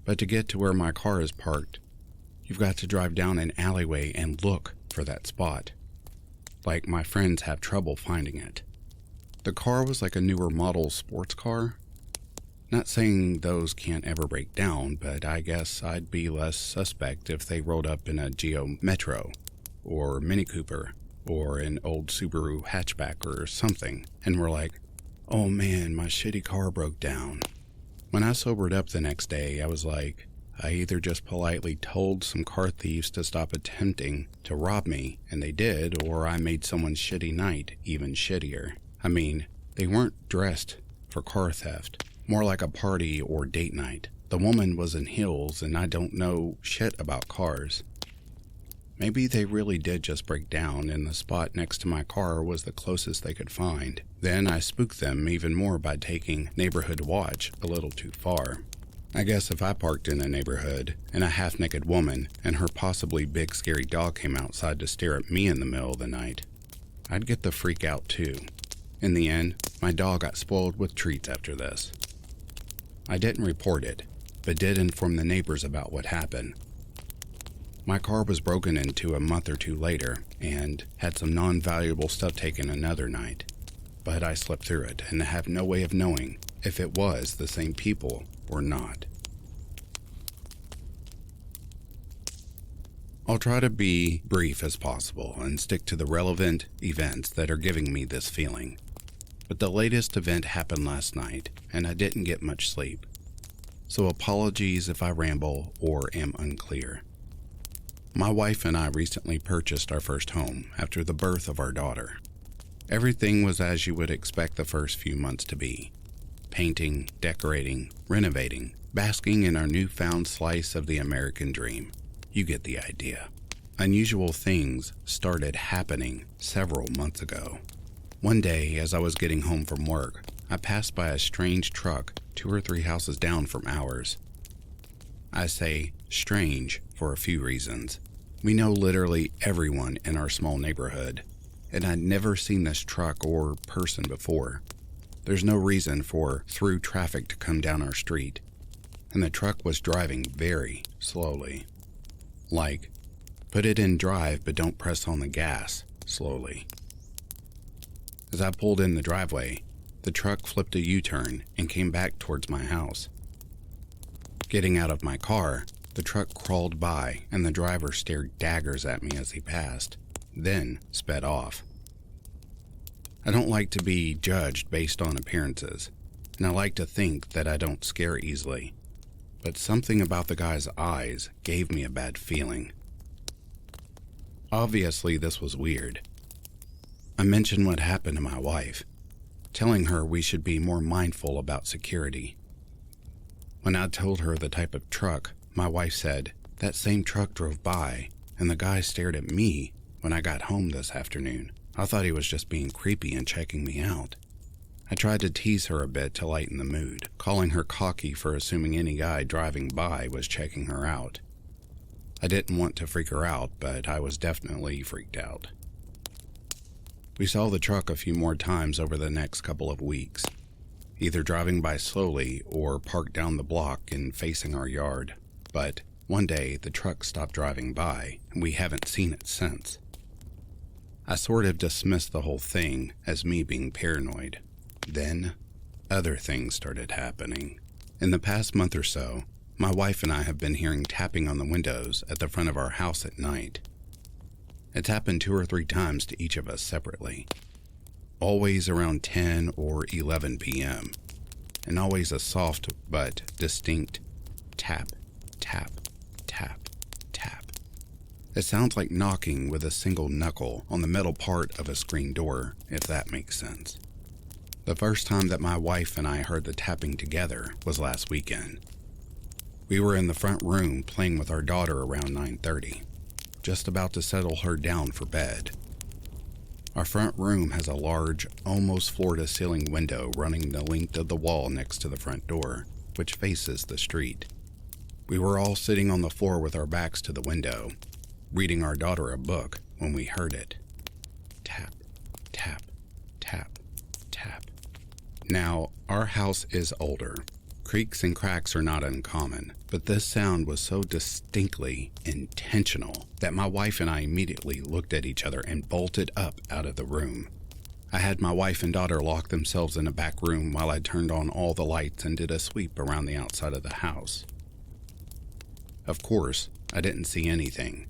But to get to where my car is parked, you've got to drive down an alleyway and look for that spot. Like, my friends have trouble finding it. The car was like a newer model sports car. Not saying those can't ever break down, but I guess I'd be less suspect if they rolled up in a Geo Metro, or Mini Cooper, or an old Subaru hatchback or something, and were like, "Oh man, my shitty car broke down." When I sobered up the next day, I was like, I either just politely told some car thieves to stop attempting to rob me, and they did, or I made someone's shitty night even shittier. I mean, they weren't dressed for car theft, more like a party or date night. The woman was in heels, and I don't know shit about cars. Maybe they really did just break down, and the spot next to my car was the closest they could find. Then I spooked them even more by taking neighborhood watch a little too far. I guess if I parked in a neighborhood and a half-naked woman and her possibly big scary dog came outside to stare at me in the middle of the night, I'd get the freak out too. In the end, my dog got spoiled with treats after this. I didn't report it, but did inform the neighbors about what happened. My car was broken into a month or two later and had some non-valuable stuff taken another night, but I slept through it and have no way of knowing if it was the same people or not. I'll try to be brief as possible and stick to the relevant events that are giving me this feeling. But the latest event happened last night, and I didn't get much sleep. So apologies if I ramble or am unclear. My wife and I recently purchased our first home after the birth of our daughter. Everything was as you would expect the first few months to be. Painting, decorating, renovating, basking in our newfound slice of the American dream. You get the idea. Unusual things started happening several months ago. One day, as I was getting home from work, I passed by a strange truck 2 or 3 houses down from ours. I say strange for a few reasons. We know literally everyone in our small neighborhood, and I'd never seen this truck or person before. There's no reason for through traffic to come down our street, and the truck was driving very slowly. Like, put it in drive but don't press on the gas slowly. As I pulled in the driveway, the truck flipped a U-turn and came back towards my house. Getting out of my car, the truck crawled by and the driver stared daggers at me as he passed, then sped off. I don't like to be judged based on appearances, and I like to think that I don't scare easily, but something about the guy's eyes gave me a bad feeling. Obviously, this was weird. I mentioned what happened to my wife, telling her we should be more mindful about security. When I told her the type of truck, my wife said, "That same truck drove by, and the guy stared at me when I got home this afternoon. I thought he was just being creepy and checking me out." I tried to tease her a bit to lighten the mood, calling her cocky for assuming any guy driving by was checking her out. I didn't want to freak her out, but I was definitely freaked out. We saw the truck a few more times over the next couple of weeks, either driving by slowly or parked down the block and facing our yard. But one day the truck stopped driving by, and we haven't seen it since. I sort of dismissed the whole thing as me being paranoid. Then, other things started happening. In the past month or so, my wife and I have been hearing tapping on the windows at the front of our house at night. It's happened 2 or 3 times to each of us separately. Always around 10 or 11 p.m. And always a soft but distinct tap, tap, tap, tap. It sounds like knocking with a single knuckle on the metal part of a screen door, if that makes sense. The first time that my wife and I heard the tapping together was last weekend. We were in the front room playing with our daughter around 9:30, just about to settle her down for bed. Our front room has a large, almost floor-to-ceiling window running the length of the wall next to the front door, which faces the street. We were all sitting on the floor with our backs to the window, reading our daughter a book when we heard it. Tap, tap, tap, tap. Now, our house is older. Creaks and cracks are not uncommon, but this sound was so distinctly intentional that my wife and I immediately looked at each other and bolted up out of the room. I had my wife and daughter lock themselves in a back room while I turned on all the lights and did a sweep around the outside of the house. Of course, I didn't see anything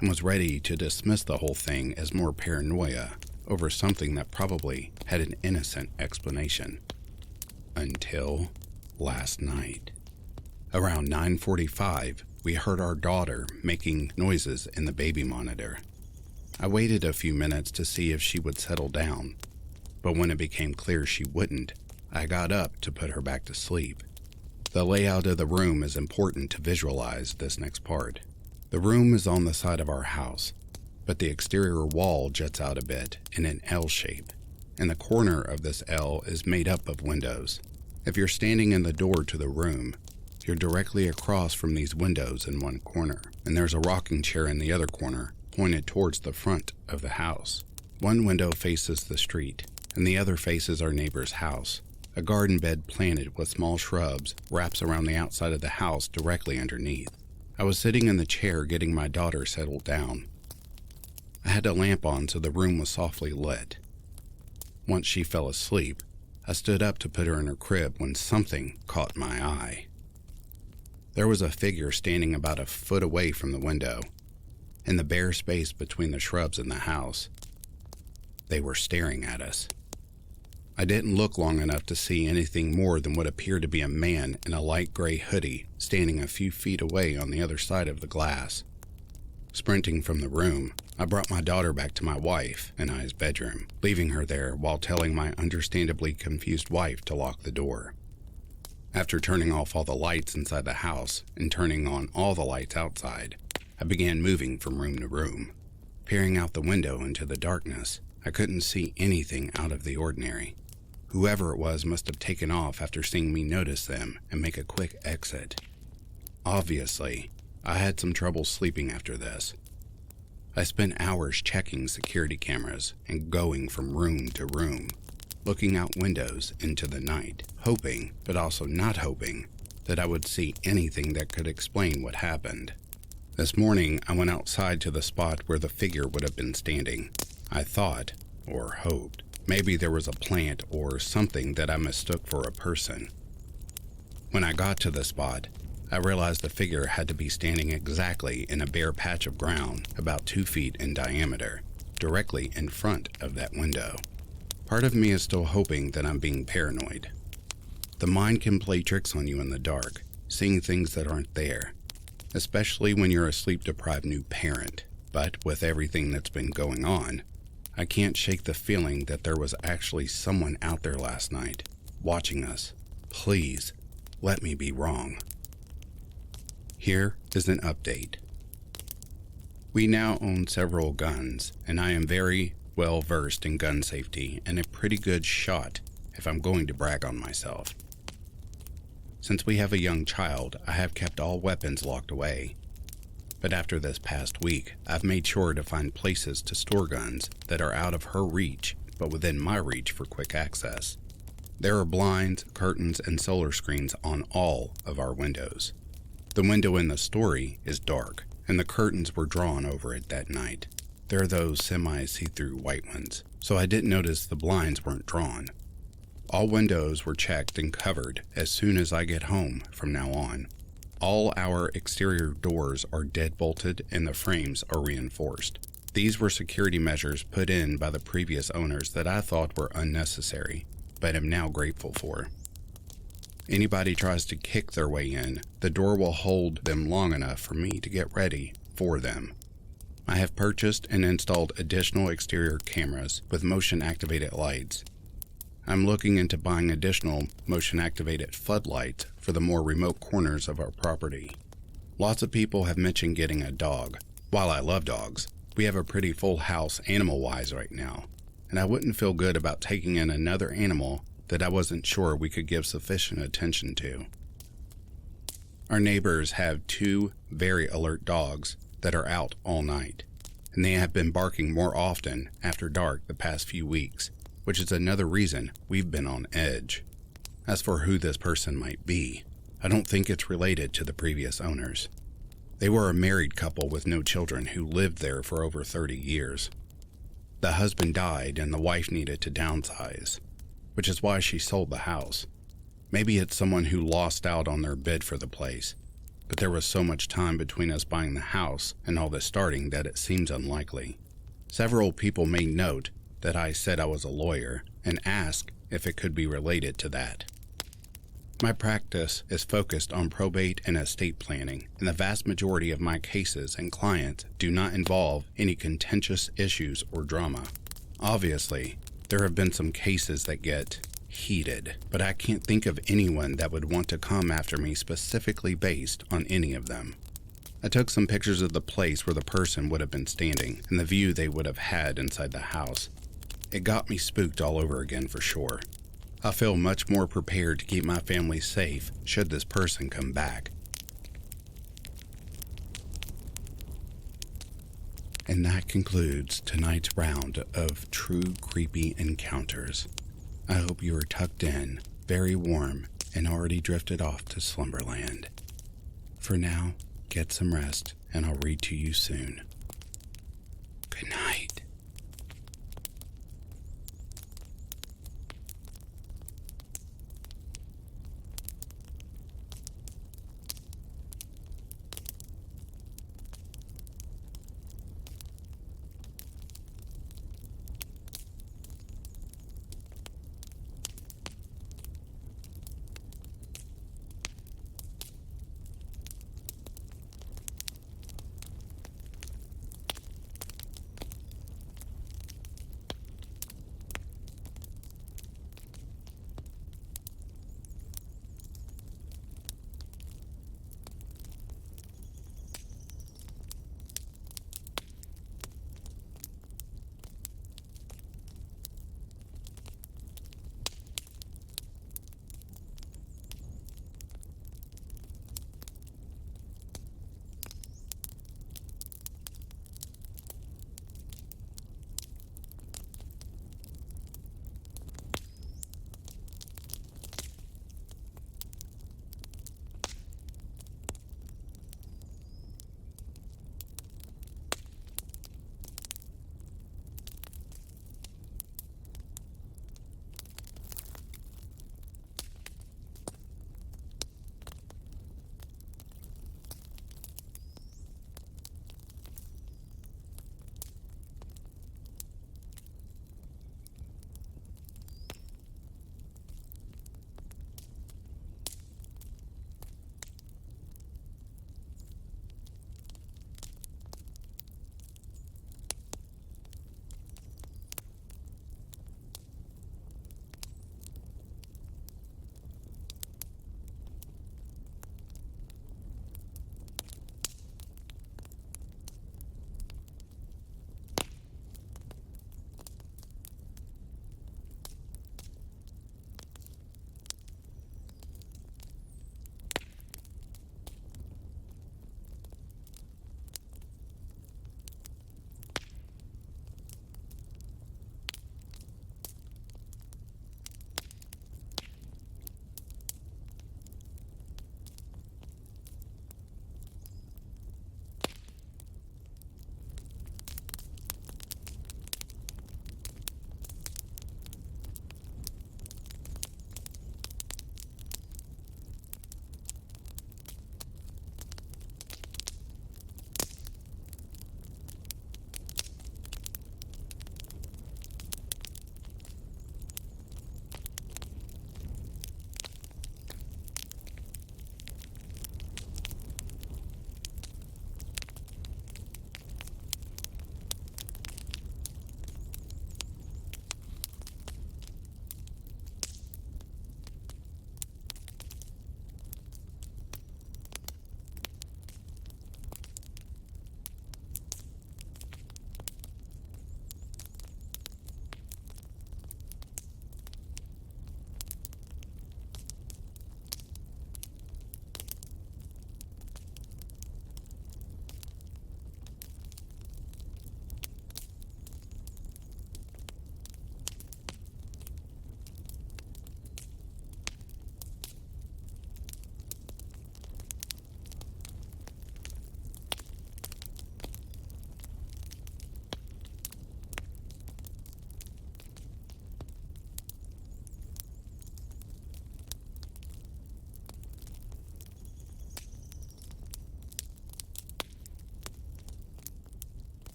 and was ready to dismiss the whole thing as more paranoia over something that probably had an innocent explanation. Until last night. Around 9:45, we heard our daughter making noises in the baby monitor. I waited a few minutes to see if she would settle down, but when it became clear she wouldn't, I got up to put her back to sleep. The layout of the room is important to visualize this next part. The room is on the side of our house, but the exterior wall juts out a bit in an L shape, and the corner of this L is made up of windows. If you're standing in the door to the room, you're directly across from these windows in one corner, and there's a rocking chair in the other corner, pointed towards the front of the house. One window faces the street, and the other faces our neighbor's house. A garden bed planted with small shrubs wraps around the outside of the house directly underneath. I was sitting in the chair getting my daughter settled down. I had a lamp on so the room was softly lit. Once she fell asleep, I stood up to put her in her crib when something caught my eye. There was a figure standing about a foot away from the window, in the bare space between the shrubs and the house. They were staring at us. I didn't look long enough to see anything more than what appeared to be a man in a light gray hoodie standing a few feet away on the other side of the glass. Sprinting from the room, I brought my daughter back to my wife and I's bedroom, leaving her there while telling my understandably confused wife to lock the door. After turning off all the lights inside the house and turning on all the lights outside, I began moving from room to room. Peering out the window into the darkness, I couldn't see anything out of the ordinary. Whoever it was must have taken off after seeing me notice them and make a quick exit. Obviously, I had some trouble sleeping after this. I spent hours checking security cameras and going from room to room, looking out windows into the night, hoping, but also not hoping, that I would see anything that could explain what happened. This morning, I went outside to the spot where the figure would have been standing. I thought, or hoped, maybe there was a plant or something that I mistook for a person. When I got to the spot, I realized the figure had to be standing exactly in a bare patch of ground about 2 feet in diameter, directly in front of that window. Part of me is still hoping that I'm being paranoid. The mind can play tricks on you in the dark, seeing things that aren't there, especially when you're a sleep-deprived new parent. But with everything that's been going on, I can't shake the feeling that there was actually someone out there last night, watching us. Please, let me be wrong. Here is an update. We now own several guns, and I am very well versed in gun safety and a pretty good shot if I'm going to brag on myself. Since we have a young child, I have kept all weapons locked away. But after this past week, I've made sure to find places to store guns that are out of her reach, but within my reach for quick access. There are blinds, curtains, and solar screens on all of our windows. The window in the story is dark, and the curtains were drawn over it that night. They're those semi-see-through white ones, so I didn't notice the blinds weren't drawn. All windows were checked and covered as soon as I get home from now on. All our exterior doors are dead-bolted and the frames are reinforced. These were security measures put in by the previous owners that I thought were unnecessary, but am now grateful for. Anybody tries to kick their way in, the door will hold them long enough for me to get ready for them. I have purchased and installed additional exterior cameras with motion-activated lights. I'm looking into buying additional motion-activated floodlights for the more remote corners of our property. Lots of people have mentioned getting a dog. While I love dogs, we have a pretty full house animal-wise right now, and I wouldn't feel good about taking in another animal that I wasn't sure we could give sufficient attention to. Our neighbors have 2 very alert dogs that are out all night, and they have been barking more often after dark the past few weeks, which is another reason we've been on edge. As for who this person might be, I don't think it's related to the previous owners. They were a married couple with no children who lived there for over 30 years. The husband died and the wife needed to downsize, which is why she sold the house. Maybe it's someone who lost out on their bid for the place, but there was so much time between us buying the house and all this starting that it seems unlikely. Several people made note that I said I was a lawyer and asked if it could be related to that. My practice is focused on probate and estate planning, and the vast majority of my cases and clients do not involve any contentious issues or drama. Obviously, there have been some cases that get heated, but I can't think of anyone that would want to come after me specifically based on any of them. I took some pictures of the place where the person would have been standing and the view they would have had inside the house. It got me spooked all over again for sure. I feel much more prepared to keep my family safe should this person come back. And that concludes tonight's round of true creepy encounters. I hope you are tucked in, very warm, and already drifted off to Slumberland. For now, get some rest, and I'll read to you soon. Good night.